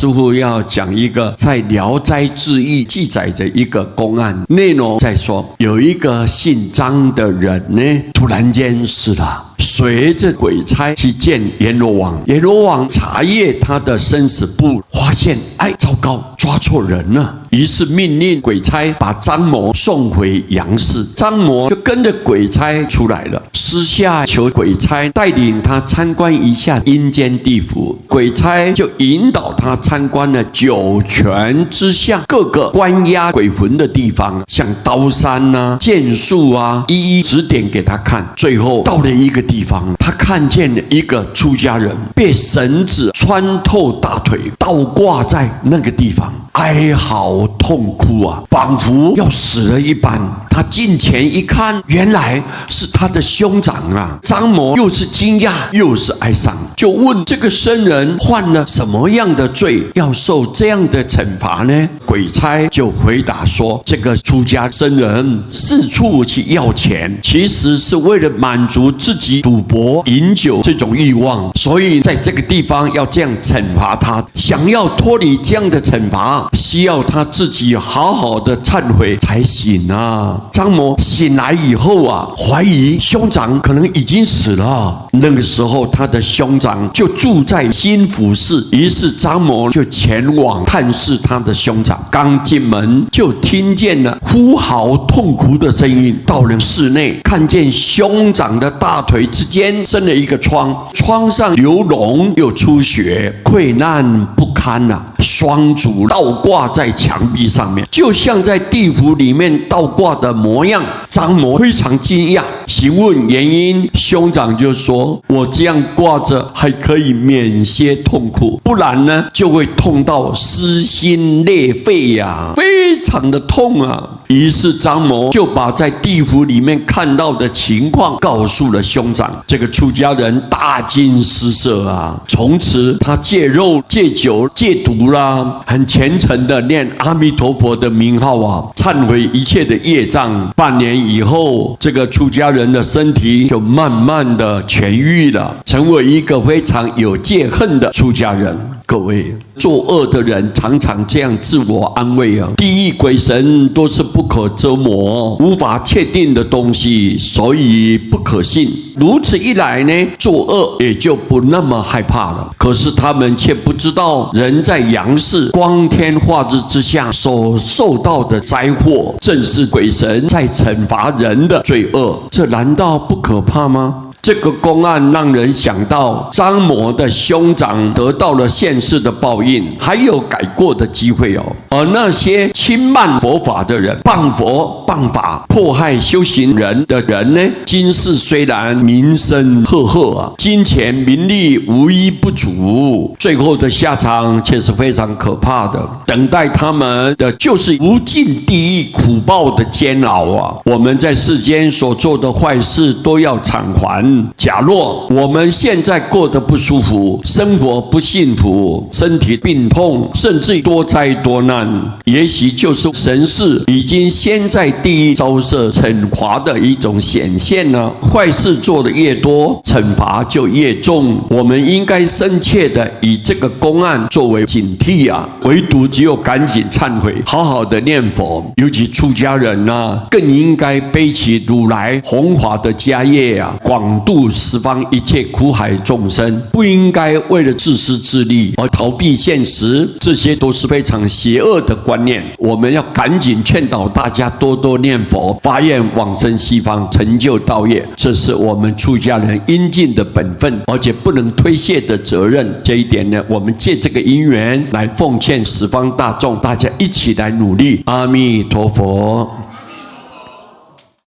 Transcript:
师父要讲一个在《聊斋志异》记载的一个公案，内容在说有一个姓张的人呢，突然间死了。随着鬼差去见阎罗王，阎罗王查阅他的生死簿，发现糟糕，抓错人了。于是命令鬼差把张某送回阳世。张某就跟着鬼差出来了，私下求鬼差带领他参观一下阴间地府。鬼差就引导他参观了九泉之下各个关押鬼魂的地方，像刀山啊、剑树啊，一一指点给他看。最后到了一个地方，他看见了一个出家人被绳子穿透大腿，倒挂在那个地方，哀嚎痛哭啊，仿佛要死了一般。他近前一看，原来是他的兄长啊！张某又是惊讶又是哀伤，就问这个僧人犯了什么样的罪，要受这样的惩罚呢？鬼差就回答说，这个出家僧人四处去要钱，其实是为了满足自己赌博饮酒这种欲望，所以在这个地方要这样惩罚他。想要脱离这样的惩罚，需要他自己好好的忏悔才行啊！张某醒来以后啊，怀疑兄长可能已经死了。那个时候他的兄长就住在新福寺，于是张某就前往探视他的兄长。刚进门就听见了呼嚎痛哭的声音，到了室内，看见兄长的大腿之间生了一个疮，疮上流脓又出血，溃烂不堪啊，双足倒挂在墙壁上面，就像在地府里面倒挂的模样。张某非常惊讶，询问原因，兄长就说，我这样挂着还可以免些痛苦，不然呢就会痛到撕心裂肺呀，非常的痛啊。于是张某就把在地府里面看到的情况告诉了兄长。这个出家人大惊失色啊，从此他戒肉戒酒戒毒啦，很虔诚的念阿弥陀佛的名号啊，忏悔一切的业障。半年以后，这个出家人的身体就慢慢的痊愈了，成为一个非常有戒恨的出家人。各位，作恶的人常常这样自我安慰啊，地狱鬼神都是不可折磨、无法确定的东西，所以不可信。如此一来呢，作恶也就不那么害怕了。可是他们却不知道，人在阳世光天化日之下所受到的灾祸，正是鬼神在惩罚人的罪恶，这难道不可怕吗？这个公案让人想到张某的兄长得到了现世的报应，还有改过的机会哦。而那些轻慢佛法的人、谤佛谤法、迫害修行人的人呢，今世虽然名声赫赫啊，金钱名利无一不足，最后的下场却是非常可怕的。等待他们的就是无尽地狱苦报的煎熬啊！我们在世间所做的坏事都要偿还。假若我们现在过得不舒服，生活不幸福，身体病痛，甚至多灾多难，也许就是神世已经先在地狱遭受惩罚的一种显现呢。坏事做得越多，惩罚就越重。我们应该深切的以这个公案作为警惕啊！唯独只有赶紧忏悔，好好的念佛。尤其出家人啊，更应该背起如来弘法的家业啊，广度十方一切苦海众生，不应该为了自私自利而逃避现实，这些都是非常邪恶的观念。我们要赶紧劝导大家多多念佛，发愿往生西方，成就道业，这是我们出家人应尽的本分，而且不能推卸的责任。这一点呢，我们借这个因缘来奉劝十方大众，大家一起来努力。阿弥陀佛。